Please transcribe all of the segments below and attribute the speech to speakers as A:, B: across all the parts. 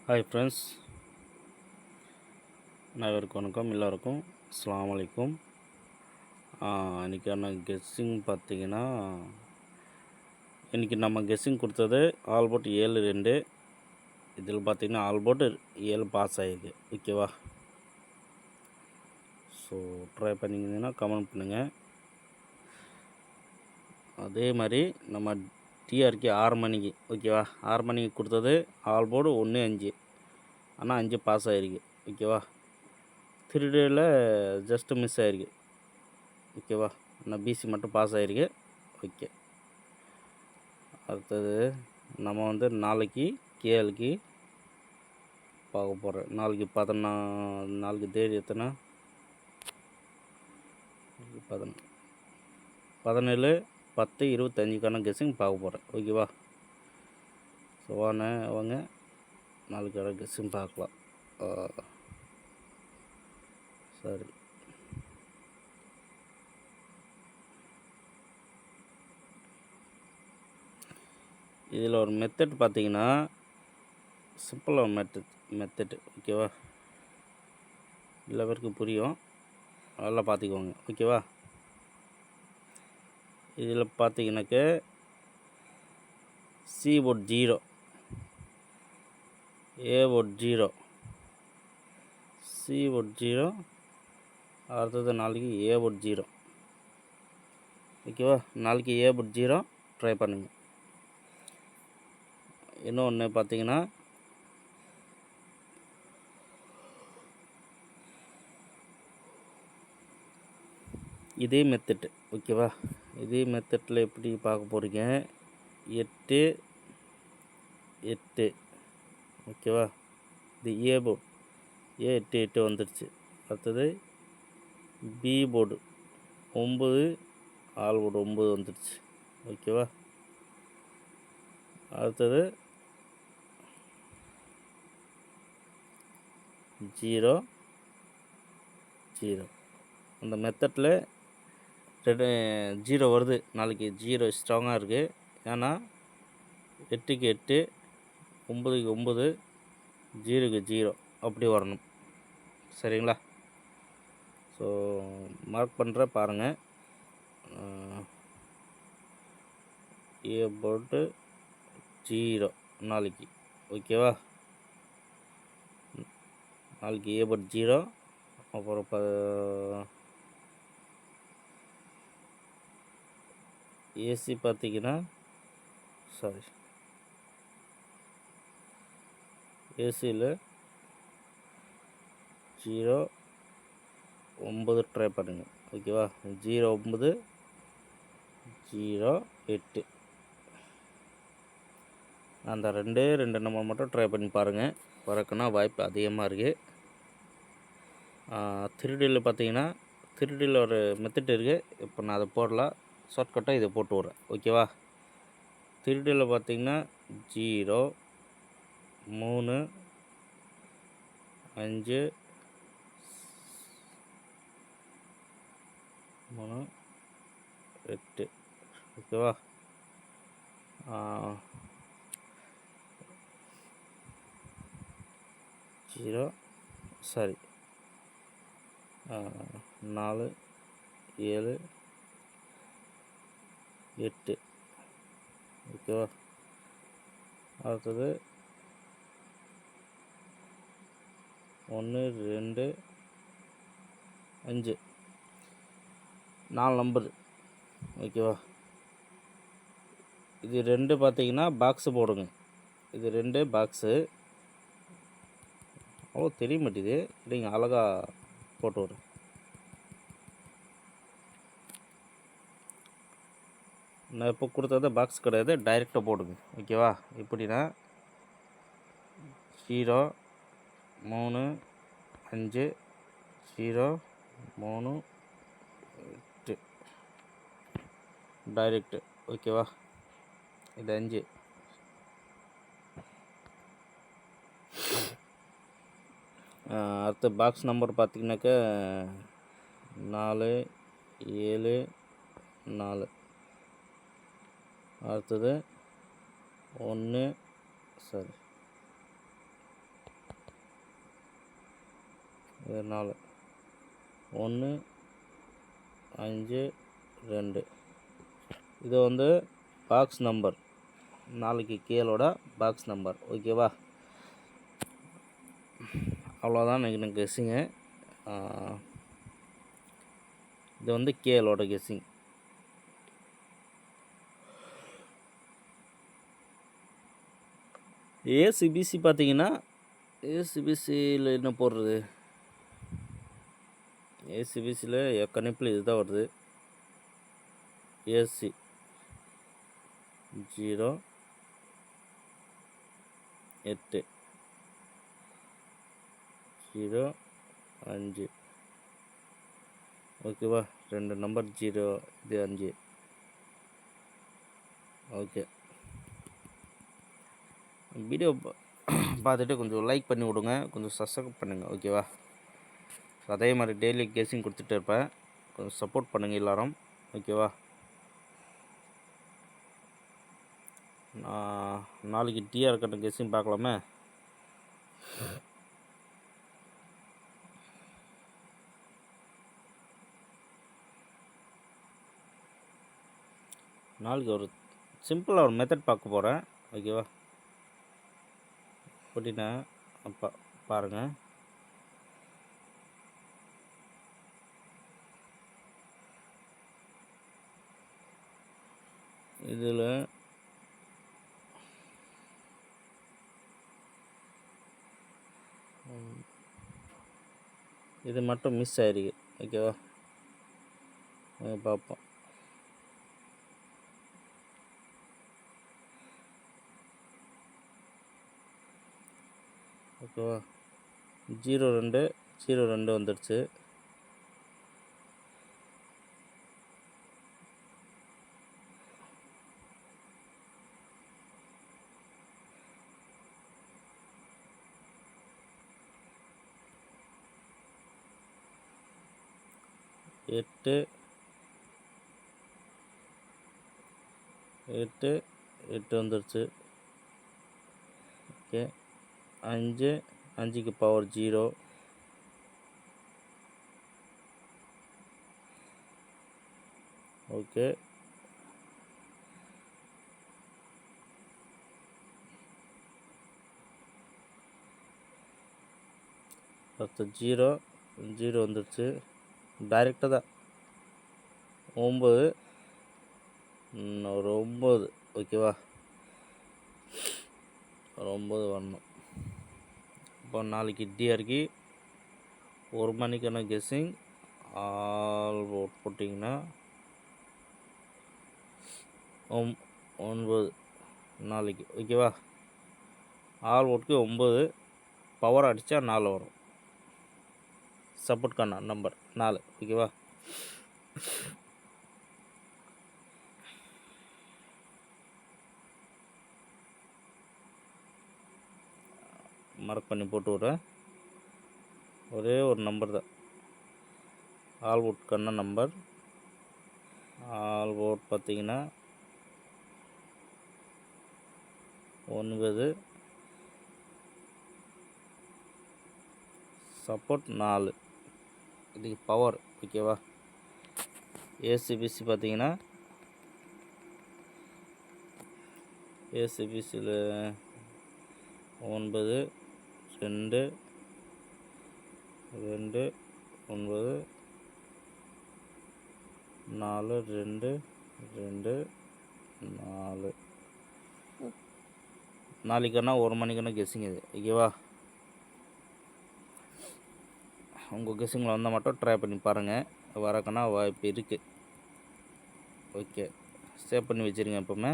A: Hi friends, அனைவருக்கும் வணக்கம். எல்லோருக்கும் அஸ்ஸலாமு அலைக்கும். இன்றைக்கான கெஸ்ஸிங் பார்த்தீங்கன்னா, இன்றைக்கி நம்ம கெஸ்ஸிங் கொடுத்தது ஆல்போட் 7-2. இதில் பார்த்தீங்கன்னா ஆல்போட் 7 பாஸ் ஆகிருக்கு. ஓகேவா? ஸோ ட்ரை பண்ணிங்கன்னா கமெண்ட் பண்ணுங்கள். அதே மாதிரி நம்ம டிஆர்கே 6 மணிக்கு, ஓகேவா, 6 மணிக்கு கொடுத்தது ஆல்போர்டு 1-5, ஆனால் 5 பாஸ் ஆகிருக்கு. ஓகேவா? 3 ஜஸ்ட்டு மிஸ் ஆகிருக்கு. ஓகேவா? ஆனால் பிசி மட்டும் பாஸ் ஆகிருக்கு. ஓகே, அடுத்தது நம்ம நாளைக்கு கேளுக்கு பார்க்க போகிறேன். நாளைக்கு நாளைக்கு தேதி எத்தனை? 17/10/25க்கான கெஸ்ஸிங் பார்க்க போகிறேன். ஓகேவா? ஸோ வாங்க நாளைக்கான கெஸ்ஸிங் பார்க்கலாம். சரி, இதில் ஒரு மெத்தட் பார்த்தீங்கன்னா சிம்பிளாக மெத்தட். ஓகேவா? எல்லா பேருக்கு புரியும், நல்லா பார்த்துக்குவாங்க. ஓகேவா? இதில் பார்த்தீங்கன்னாக்க சி போட் 0, ஏ போட் 0, சி போட் 0, அடுத்தது நாளைக்கு ஏ போட் 0. ஓகேவா? நாளைக்கு ஏ போட் 0 ட்ரை பண்ணுங்கள். இன்னொன்று பார்த்தீங்கன்னா இதே மெத்தட். ஓகேவா? இதே மெத்தடில் எப்படி பார்க்க போகிறீங்க? 8-8. ஓகேவா? இது ஏ போர்டு, ஏ 8-8 வந்துடுச்சு. அடுத்தது பி போர்டு 9, ஆல் போர்டு 9 வந்துடுச்சு. ஓகேவா? அடுத்தது 0-0. அந்த மெத்தடில் 0 வருது. நாளைக்கு 0 ஸ்ட்ராங்காக இருக்குது. ஏன்னா 8க்கு 8, 9க்கு 9, 0க்கு 0 அப்படி வரணும். சரிங்களா? ஸோ மார்க் பண்ணுற பாருங்கள். ஏ போட்டு 0 நாளைக்கு. ஓகேவா? நாளைக்கு ஏ போட் 0. அப்புறம் ஏசி பார்த்தீங்கன்னா ஏசியில் 0-9 ட்ரை பண்ணுங்கள். ஓகேவா? 0-9, 0-8 அந்த 2 நம்பர் மட்டும் ட்ரை பண்ணி பாருங்கள். வரக்குன்னா வாய்ப்பு அதிகமாக இருக்குது. 3Dயில் பார்த்தீங்கன்னா 3Dயில் ஒரு மெத்தட் இருக்குது. இப்போ நான் அதை போடலாம், ஷார்ட்கட்டாக இதை போட்டு விட்றேன். ஓகேவா? 3Dயில் பார்த்தீங்கன்னா 0, 3, 5, 3, 8. ஓகேவா? 4, 7, 8. ஓகேவா? அடுத்தது 1, 2, 5, 4 நம்பரு. ஓகேவா? இது 2 பார்த்தீங்கன்னா பாக்ஸு போடுங்க. இது 2 பாக்ஸு. அவ்வளோ தெரிய மாட்டேது. இல்லைங்க, அழகாக போட்டு விட்றேன். நான் இப்போ கொடுத்தது பாக்ஸ் கிடையாது, டைரெக்டாக போடுங்க. ஓகேவா? எப்படின்னா 0, 3, 5, 0, 3, 8 டைரெக்டு. ஓகேவா? இது 5. அடுத்த பாக்ஸ் நம்பர் பார்த்திங்கனாக்கா 4, 7, 4. அடுத்தது 1, இது 4 1 5 2. இது வந்து பாக்ஸ் நம்பர், 4க்கு கீழோட பாக்ஸ் நம்பர். ஓகேவா? அவ்வளோதான் எனக்கு கெஸ்ஸிங்கு. இது வந்து கேலோட கெஸ்ஸிங். ஏசிபிசி பார்த்தீங்கன்னா, ஏசிபிசியில் என்ன போடுறது? ஏசிபிசியில் கணிப்பில் இதுதான் வருது. ஏசி 0 8 0 5. ஓகேவா? 2 நம்பர் 0, இது 5. ஓகே, வீடியோ பார்த்துட்டு கொஞ்சம் லைக் பண்ணி விடுங்க, கொஞ்சம் சப்ஸ்கிரைப் பண்ணுங்கள். ஓகேவா? அதே மாதிரி டெய்லி கெஸ்ஸிங் கொடுத்துட்டு இருப்பேன், கொஞ்சம் சப்போர்ட் பண்ணுங்கள் எல்லாரும். ஓகேவா? நாளைக்கு டிஆர் கட்ட கெஸ்ஸிங் பார்க்கலாமே. நாளைக்கு ஒரு சிம்பிளாக ஒரு மெத்தட் பார்க்க போகிறேன். ஓகேவா? எப்படின்னா அப்போ பாருங்கள். இதில் இது மட்டும் மிஸ் ஆகிருக்கு. ஓகேவா? பார்ப்போம். ஓகேவா? 02 02 வந்துடுச்சு. எட்டு 8 8 வந்துடுச்சு. Okay, 5 5க்கு power 0. ஓகே, அடுத்து 0 0 வந்துடுச்சு. டைரெக்டாக தான் 9 ஒரு 9. ஓகேவா? ஒரு 9 வரணும். இப்போ நாளைக்கு டிஆர்க்கு 1 மணிக்கான கெஸ்ஸிங் ஆல் ஓட் போட்டிங்கன்னா 9 நாளைக்கு. ஓகேவா? ஆல் ஓட்டுக்கு 9, பவர் அடித்தா 4 வரும். சப்போர்ட்கான நம்பர் 4. ஓகேவா? மார்க் பண்ணி போட்டு விட்றேன். ஒரே ஒரு நம்பர் தான் ஆல் ஓட்டுக்கான நம்பர். ஆல் ஓட் பார்த்தீங்கன்னா 9, சப்போர்ட் 4, இதுக்கு பவர். ஓகேவா? ஏசிபிசி பார்த்தீங்கன்னா ஏசிபிசியில் 9 2 2 9 4 2 2 4. நாளைக்கானா 1 மணிக்கான கெஸ்ஸிங் இது. ஓகேவா? உங்கள் கெஸ்ஸிங்கில் வந்தால் மட்டும் ட்ரை பண்ணி பாருங்கள், வரக்கான வாய்ப்பு இருக்குது. ஓகே, சேவ் பண்ணி வச்சுருங்க எப்போவுமே.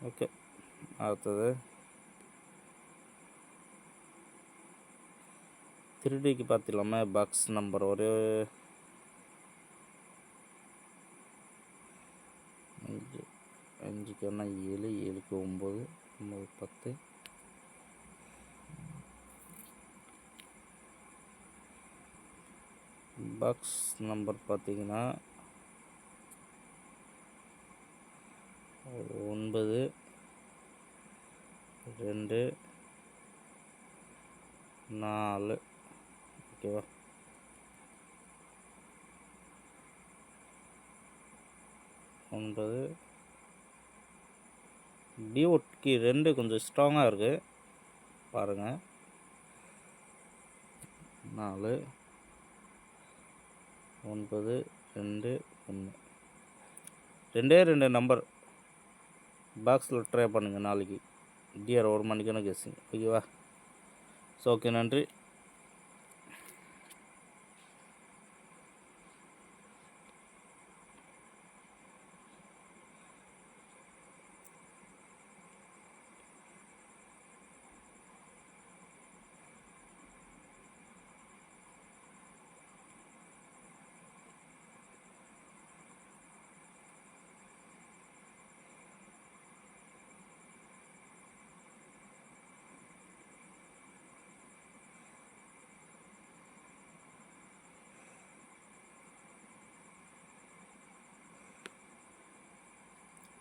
A: ஓகே, அடுத்தது 3Dக்கு பார்த்துக்கலாமா? பாக்ஸ் நம்பர் ஒரு 5 5க்கு 7 7க்கு 9 9 10. பாக்ஸ் நம்பர் பார்த்தீங்கன்னா 9 2 4 ஓகேவா. 9 டிஓட்கி 2 கொஞ்சம் ஸ்ட்ராங்காக இருக்குது பாருங்கள். 4 9 2 1 2 நம்பர் பாக்ஸில் ட்ரை பண்ணுங்கள் நாளைக்கு டிஆர் 1 மணிக்கான கெஸ்ஸிங் ஓகேவா. ஸோ ஓகே, நன்றி.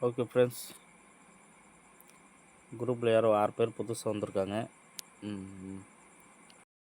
A: ஓகே ஃப்ரெண்ட்ஸ், குரூப்பில் யாரோ 6 பேர் புதுசாக வந்திருக்காங்க.